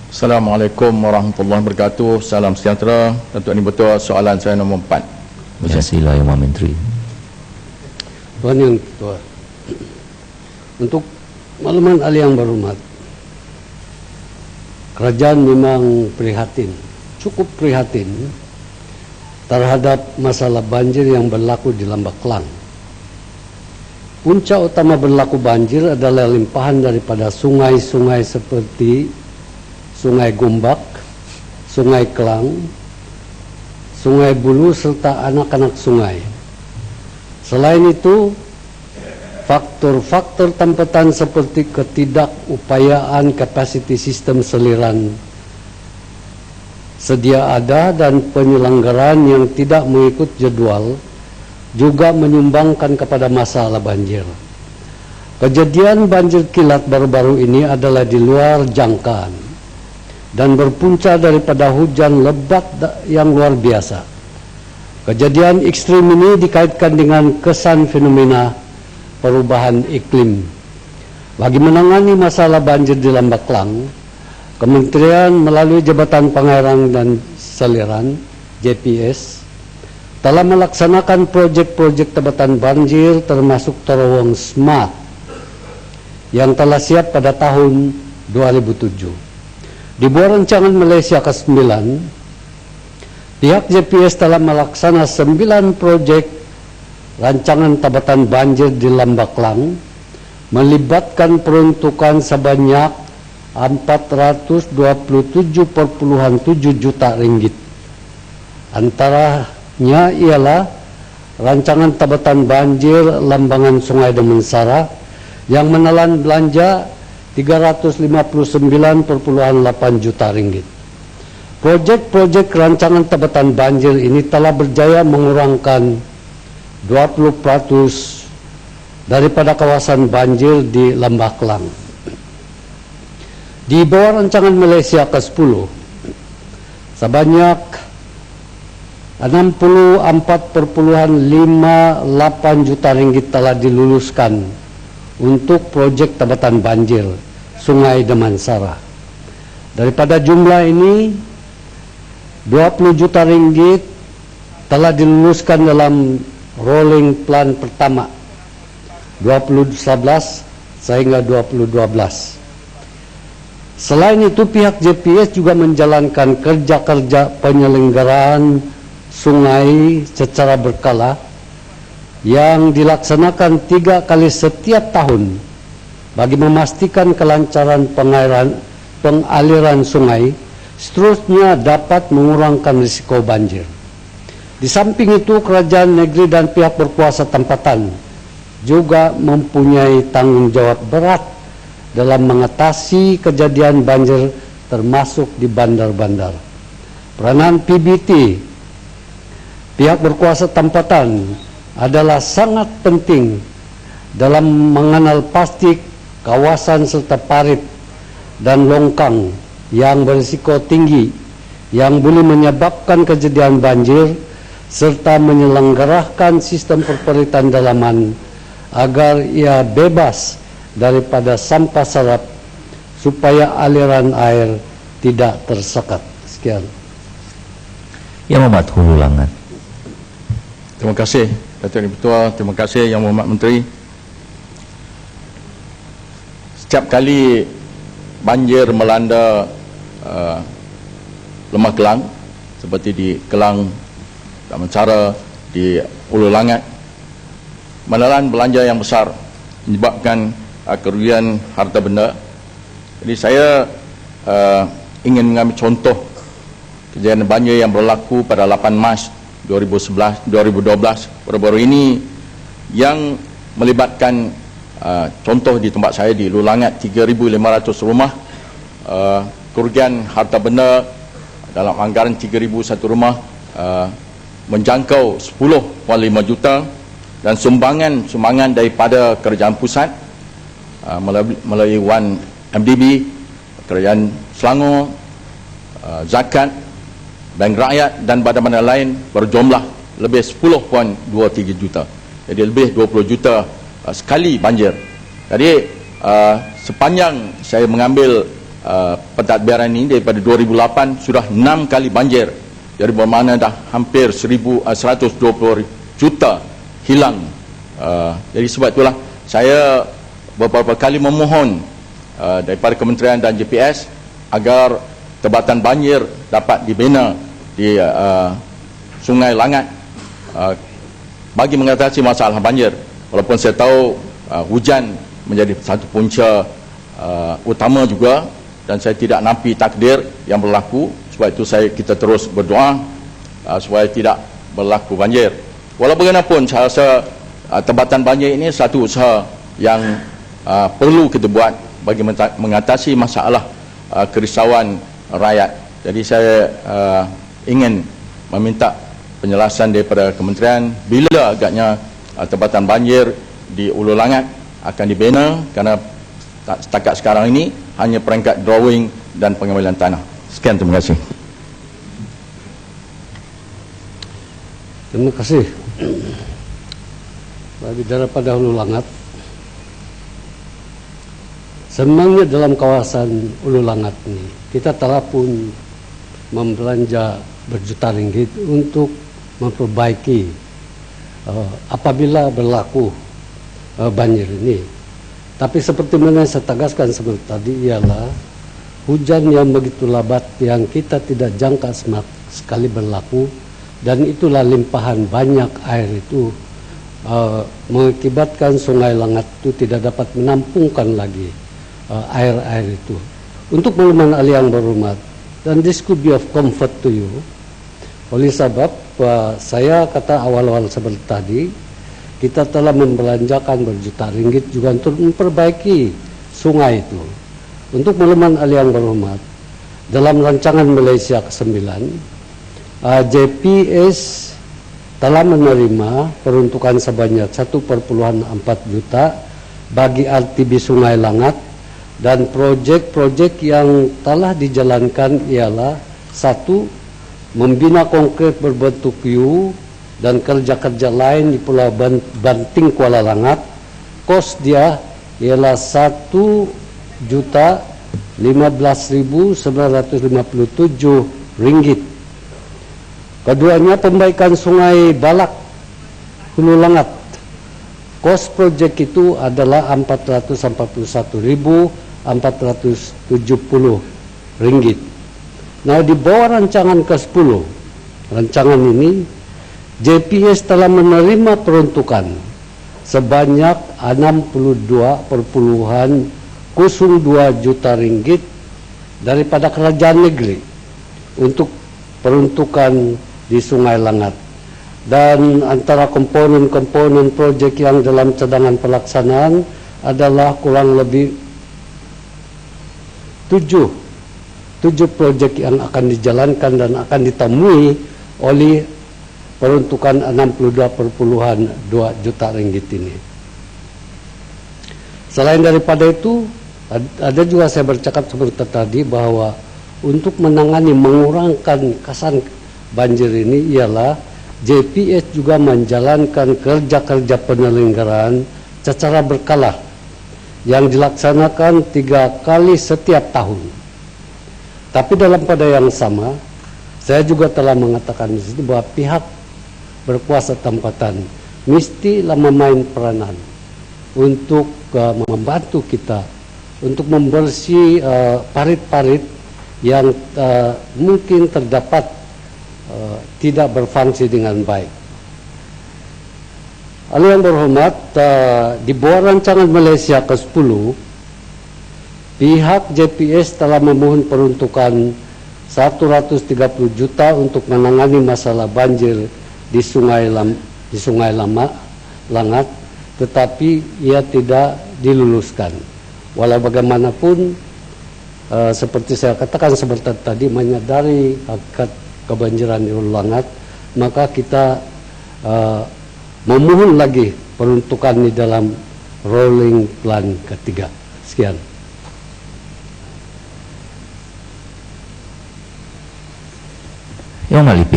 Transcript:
Assalamualaikum warahmatullahi wabarakatuh. Salam sejahtera. Tentu ini betul soalan saya nombor 4. Berjasilah Yang Maha Menteri. Tuan Yang Ketua, untuk makluman ahli yang berhormat, kerajaan memang prihatin, cukup prihatin terhadap masalah banjir yang berlaku di Lambak Klang. Punca utama berlaku banjir adalah limpahan daripada sungai-sungai seperti Sungai Gombak, Sungai Klang, Sungai Bulu serta anak-anak sungai. Selain itu, faktor-faktor tempatan seperti ketidakupayaan kapasiti sistem seliran sedia ada dan penyelenggaraan yang tidak mengikut jadwal juga menyumbangkan kepada masalah banjir. Kejadian banjir kilat baru-baru ini adalah di luar jangkaan dan berpunca daripada hujan lebat yang luar biasa. Kejadian ekstrim ini dikaitkan dengan kesan fenomena perubahan iklim. Bagi menangani masalah banjir di Lambak Klang, Kementerian melalui Jabatan Pengairan dan Saliran JPS telah melaksanakan proyek-proyek tebatan banjir termasuk terowong smart yang telah siap pada tahun 2007. Di bawah rancangan Malaysia ke-9, pihak JPS telah melaksanakan 9 proyek rancangan tabatan banjir di Lambak Klang, melibatkan peruntukan sebanyak 427,7 juta ringgit. Antaranya ialah rancangan tabatan banjir Lambangan Sungai Damansara yang menelan belanja 359,8 juta ringgit. Proyek-proyek rancangan tabatan banjir ini telah berjaya mengurangkan 20% daripada kawasan banjir di Lambak Klang. Di bawah rancangan Malaysia ke-10, sebanyak 64,58 juta ringgit telah diluluskan untuk proyek tabatan banjir Sungai Damansara. Daripada jumlah ini, 20 juta ringgit telah diluluskan dalam rolling plan pertama 2011 sehingga 2012. Selain itu, pihak JPS juga menjalankan kerja-kerja penyelenggaraan sungai secara berkala yang dilaksanakan 3 kali setiap tahun bagi memastikan kelancaran pengaliran sungai, seterusnya dapat mengurangkan risiko banjir. Di samping itu, kerajaan negeri dan pihak berkuasa tempatan juga mempunyai tanggung jawab berat dalam mengatasi kejadian banjir termasuk di bandar-bandar. Peranan PBT, pihak berkuasa tempatan, adalah sangat penting dalam mengenal pasti kawasan serta parit dan longkang yang berisiko tinggi yang boleh menyebabkan kejadian banjir serta menyelenggarakan sistem perperitan dalaman agar ia bebas daripada sampah serap supaya aliran air tidak tersekat. Sekian. Yang Muhammad Hulu Langat. Terima kasih Datuk Ketua, terima kasih Yang Muhammad Menteri. Setiap kali banjir melanda Lembah Kelang, seperti di Kelang, Damansara, di Ulu Langat, menelan belanja yang besar, menyebabkan kerugian harta benda. Jadi saya ingin mengambil contoh kejadian banjir yang berlaku pada 8 Mac 2012 baru-baru ini yang melibatkan contoh di tempat saya di Lulangat 3,500 rumah, kerugian harta benda dalam anggaran 3,001 rumah menjangkau 10,5 juta dan sumbangan daripada kerajaan pusat melalui 1MDB, kerajaan Selangor, zakat, bank rakyat dan badan-badan lain berjumlah lebih 10.23 juta. Jadi lebih 20 juta sekali banjir. Jadi sepanjang saya mengambil pentadbiran ini daripada 2008 sudah 6 kali banjir. Jadi bermakna dah hampir 120 juta hilang. Jadi sebab itulah saya beberapa kali memohon daripada kementerian dan JPS agar tebatan banjir dapat dibina di Sungai Langat bagi mengatasi masalah banjir. Walaupun saya tahu hujan menjadi satu punca utama juga, dan saya tidak nampi takdir yang berlaku. Sebab itu kita terus berdoa supaya tidak berlaku banjir. Walau bagaimanapun saya rasa tebatan banjir ini satu usaha yang perlu kita buat bagi mengatasi masalah kerisauan rakyat. Jadi saya ingin meminta penjelasan daripada kementerian bila agaknya tebatan banjir di Ulu Langat akan dibina, kerana setakat sekarang ini hanya peringkat drawing dan pengambilan tanah. Sekian, terima kasih. Terima kasih. Bagi daripada Hulu Langat, sebenarnya dalam kawasan Ulu Langat ini kita telah pun membelanja berjuta ringgit untuk memperbaiki apabila berlaku banjir ini. Tapi seperti mana yang saya tegaskan seperti tadi ialah hujan yang begitu lebat yang kita tidak jangka sekali berlaku, dan itulah limpahan banyak air itu mengakibatkan Sungai Langat itu tidak dapat menampungkan lagi air-air itu. Untuk makluman ahli yang berhormat, dan this could be of comfort to you, oleh sebab saya kata awal-awal seperti tadi, kita telah membelanjakan berjuta ringgit juga untuk memperbaiki sungai itu. Untuk makluman ahli yang berhormat, dalam rancangan Malaysia ke-9, JPS telah menerima peruntukan sebanyak 1,4 juta bagi RTB Sungai Langat, dan projek-projek yang telah dijalankan ialah: 1. Membina konkret berbentuk U dan kerja-kerja lain di Pulau Banting, Kuala Langat. Kos dia ialah RM1.015.957. Keduanya pembaikan Sungai Balak, Hulu Langat. Kos projek itu adalah RM441.470. Nah, di bawah rancangan ke-10, rancangan ini JPS telah menerima peruntukan sebanyak 62,02 juta ringgit daripada kerajaan negeri untuk peruntukan di Sungai Langat. Dan antara komponen-komponen projek yang dalam cadangan pelaksanaan adalah kurang lebih 7 projek yang akan dijalankan dan akan ditemui oleh peruntukan 62,2 juta ringgit ini. Selain daripada itu, ada juga saya bercakap seperti tadi bahwa untuk menangani mengurangkan kesan banjir ini ialah JPS juga menjalankan kerja-kerja penyelenggaraan secara berkala yang dilaksanakan 3 kali setiap tahun. Tapi dalam pada yang sama, saya juga telah mengatakan di situ bahwa pihak berkuasa tempatan mestilah memain peranan untuk membantu kita untuk membersih parit-parit yang mungkin terdapat tidak berfungsi dengan baik. Ahli yang berhormat, di bawah rancangan Malaysia ke-10, pihak JPS telah memohon peruntukan 130 juta untuk menangani masalah banjir di Sungai Langat, tetapi ia tidak diluluskan. Walau bagaimanapun, seperti saya katakan seperti tadi, menyadari hakikat kebanjiran di Hulu Langat, maka kita memohon lagi peruntukan di dalam rolling plan ketiga. Sekian. Yang malipis.